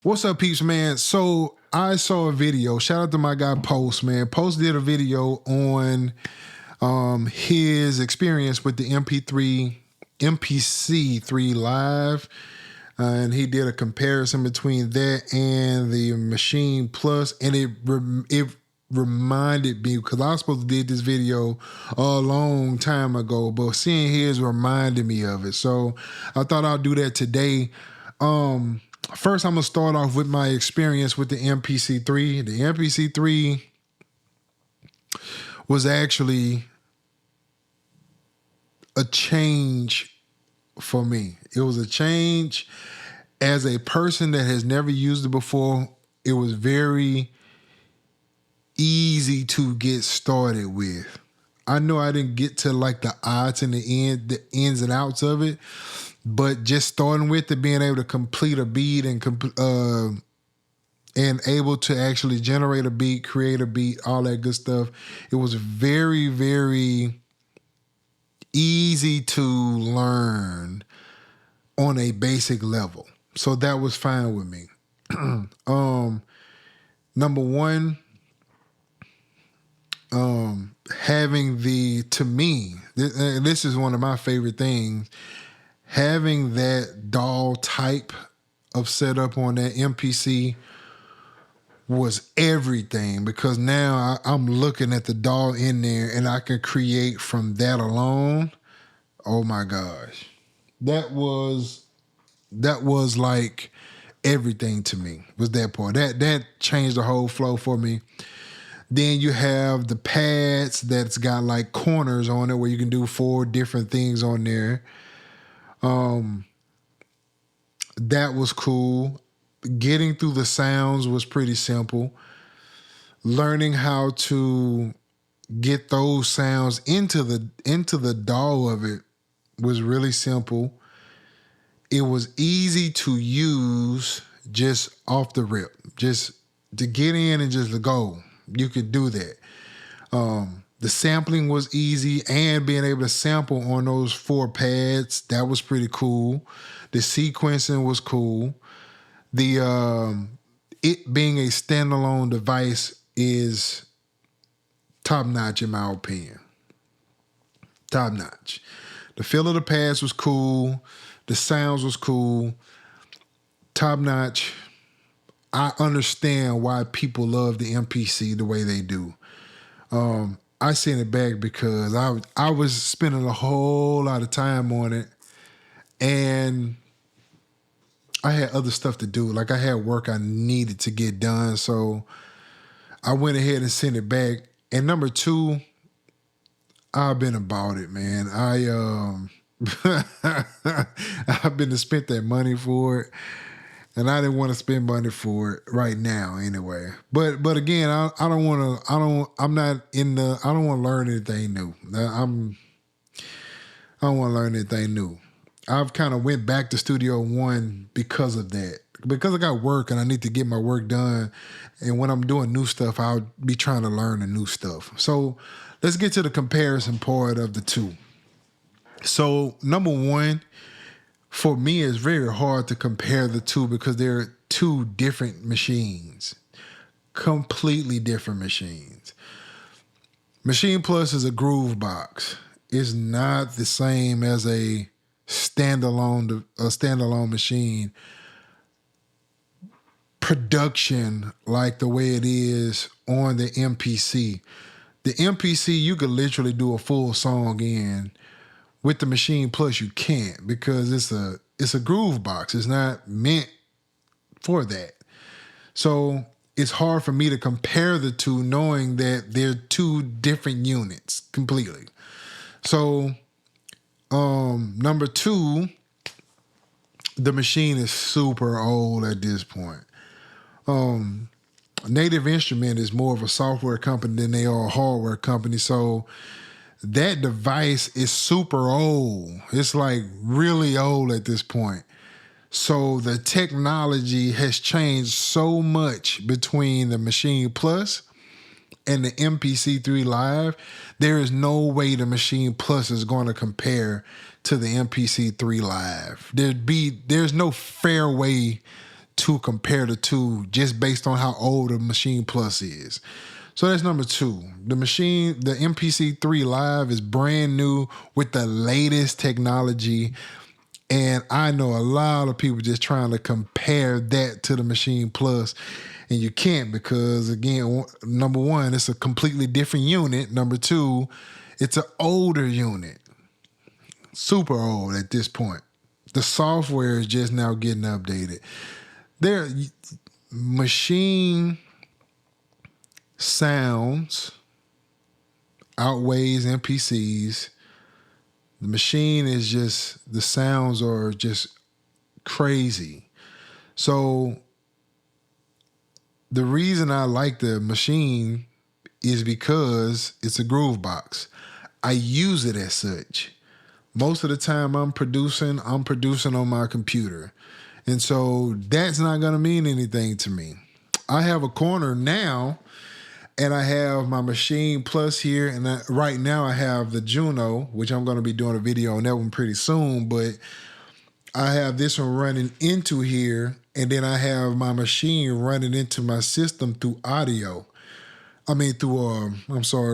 What's up, peeps, man? So I saw a video. Shout out to my guy Post, man. Post did a video on his experience with the MPC 3 Live. And he did a comparison between that and the Maschine Plus, and it reminded me, because I was supposed to did this video a long time ago, but seeing his reminded me of it. So I thought I'll do that today. First, I'm gonna start off with my experience with the MPC3. The MPC3 was actually a change for me. It was a change as a person that has never used it before. It was very easy to get started with. I know I didn't get to like the odds and the ins and outs of it, but just starting with it, being able to complete a beat and able to actually generate a beat, create a beat, all that good stuff, it was very, very easy to learn on a basic level. So that was fine with me. Number one, having to me, this is one of my favorite things, having that DAW type of setup on that MPC was everything, because now I'm looking at the DAW in there and I can create from that alone. Oh my gosh. That was like everything to me, was that part. That changed the whole flow for me. Then you have the pads that's got like corners on it where you can do 4 different things on there. That was cool. Getting through the sounds was pretty simple. Learning how to get those sounds into the DAW of it was really simple. It was easy to use just off the rip, just to get in and just to go. You could do that. The sampling was easy, and being able to sample on those 4 pads, that was pretty cool. The sequencing was cool. It being a standalone device is top notch in my opinion. Top notch. The feel of the pads was cool. The sounds was cool. Top notch. I understand why people love the MPC the way they do. I sent it back because I was spending a whole lot of time on it, and I had other stuff to do. Like I had work I needed to get done, so I went ahead and sent it back. And number 2, I've been about it, man. I've been to spend that money for it. And I didn't want to spend money for it right now anyway. But again, I don't want to, I don't want to learn anything new. I don't want to learn anything new. I've kind of went back to Studio One because of that. Because I got work and I need to get my work done. And when I'm doing new stuff, I'll be trying to learn the new stuff. So let's get to the comparison part of the two. So number one, for me, it's very hard to compare the two because they're 2 different machines, completely different machines. Maschine Plus is a groove box. It's not the same as a standalone machine production like the way it is on the MPC. The MPC, you could literally do a full song in. With the Maschine Plus, you can't, because it's a groove box. It's not meant for that. So it's hard for me to compare the two, knowing that they're 2 different units completely. So number 2, the machine is super old at this point. Native Instrument is more of a software company than they are a hardware company. So that device is super old. It's like really old at this point. So the technology has changed so much between the Maschine Plus and the MPC3 Live. There is no way the Maschine Plus is going to compare to the MPC3 Live. There's no fair way to compare the two just based on how old the Maschine Plus is. So that's number 2. The MPC 3 Live is brand new with the latest technology. And I know a lot of people just trying to compare that to the Maschine Plus. And you can't because, again, number 1, it's a completely different unit. Number 2, it's an older unit. Super old at this point. The software is just now getting updated. Their Maschine sounds outweighs MPCs. The Maschine is just, the sounds are just crazy. So the reason I like the Maschine is because it's a groove box. I use it as such. Most of the time I'm producing on my computer. And so that's not going to mean anything to me. I have a corner now, and I have my Maschine Plus here. And right now I have the Juno, which I'm going to be doing a video on that one pretty soon. But I have this one running into here. And then I have my Maschine running into my system through audio. Through,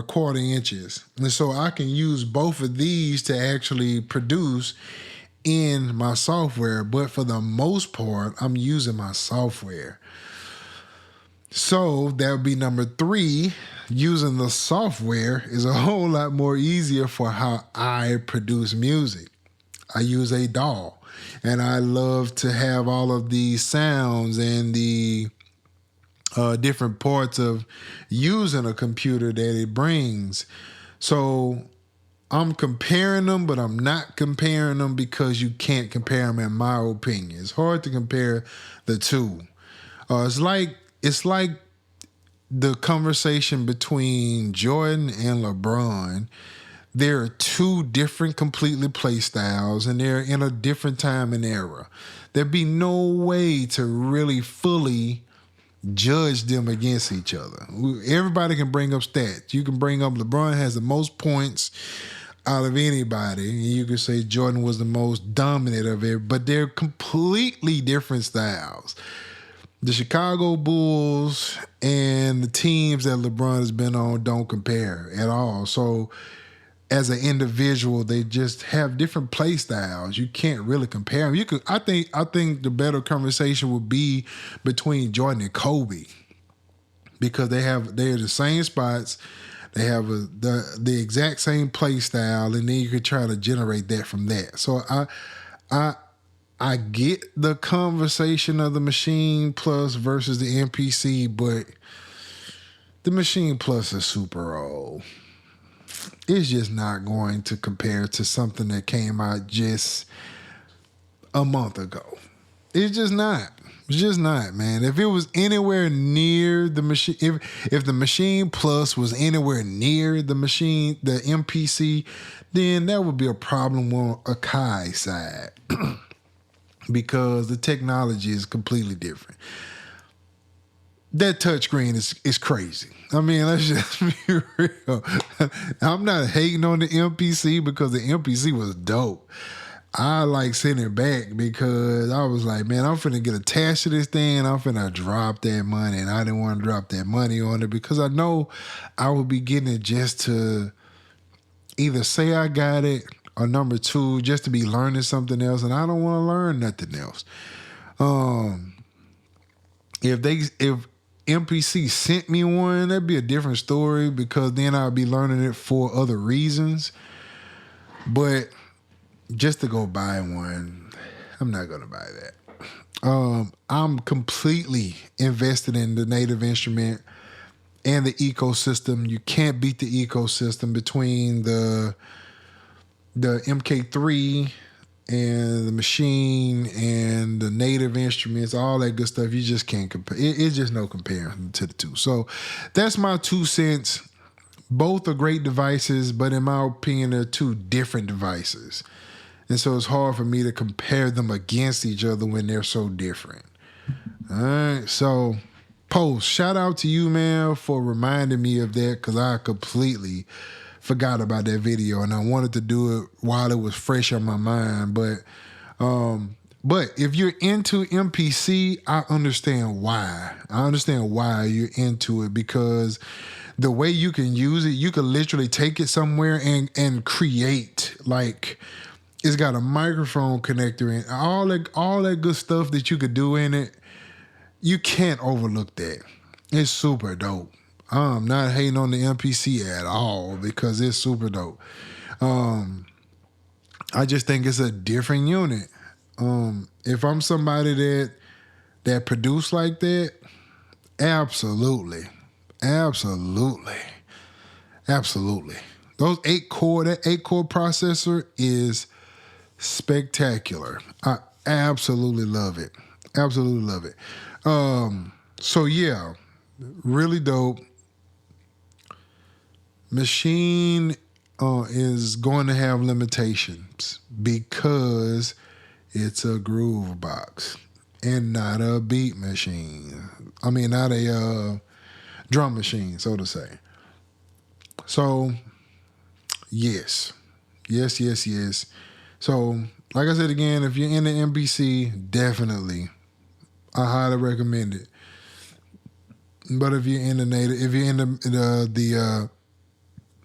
quarter inches. And so I can use both of these to actually produce in my software. But for the most part, I'm using my software. So that would be number 3. Using the software is a whole lot more easier for how I produce music. I use a DAW. And I love to have all of these sounds and the different parts of using a computer that it brings. So I'm comparing them, but I'm not comparing them because you can't compare them in my opinion. It's hard to compare the two. It's like the conversation between Jordan and LeBron. There are 2 different completely play styles, and they're in a different time and era. There'd be no way to really fully judge them against each other. Everybody can bring up stats. You can bring up LeBron has the most points out of anybody, and you can say Jordan was the most dominant of it, but they're completely different styles. The Chicago Bulls and the teams that LeBron has been on don't compare at all. So as an individual, they just have different play styles. You can't really compare them. I think the better conversation would be between Jordan and Kobe, because they're the same spots, they have the exact same play style, and then you could try to generate that from that. So I get the conversation of the Maschine Plus versus the MPC, but the Maschine Plus is super old. It's just not going to compare to something that came out just a month ago. It's just not. It's just not, man. If it was anywhere near the Maschine, if the Maschine Plus was anywhere near the MPC, then that would be a problem on Akai's side because the technology is completely different. That touchscreen is crazy. Let's just be real. I'm not hating on the MPC because the MPC was dope. I like sending it back because I was like, man, I'm finna get attached to this thing and I'm finna drop that money. And I didn't want to drop that money on it because I know I would be getting it just to either say I got it or number 2, just to be learning something else. And I don't want to learn nothing else. If MPC sent me one, that'd be a different story because then I'd be learning it for other reasons. But just to go buy one, I'm not going to buy that. I'm completely invested in the native instrument and the ecosystem. You can't beat the ecosystem between the MK3 and the Maschine and the native instruments, all that good stuff. You just can't compare. It's just no comparison to the two. So that's my 2 cents. Both are great devices, but in my opinion, they're 2 different devices. And so it's hard for me to compare them against each other when they're so different. All right. So, Post, shout out to you, man, for reminding me of that because I completely forgot about that video and I wanted to do it while it was fresh on my mind. But But if you're into MPC, I understand why. I understand why you're into it, because the way you can use it, you can literally take it somewhere and create. Like, it's got a microphone connector and all that good stuff that you could do in it. You can't overlook that. It's super dope. I'm not hating on the MPC at all, because it's super dope. I just think it's a different unit. If I'm somebody that produce like that, absolutely. Those 8-core, that 8-core processor is spectacular. I absolutely love it. So yeah, really dope. Maschine is going to have limitations because it's a groove box and not a beat machine. I mean, not a drum machine, so to say. So, yes. So, like I said again, if you're in the MPC, definitely, I highly recommend it. But if you're in the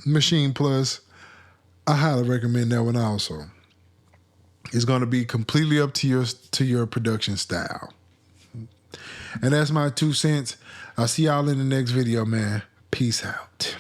Maschine Plus, I highly recommend that one also. It's going to be completely up to your production style. And that's my 2 cents. I'll see y'all in the next video, man. Peace out.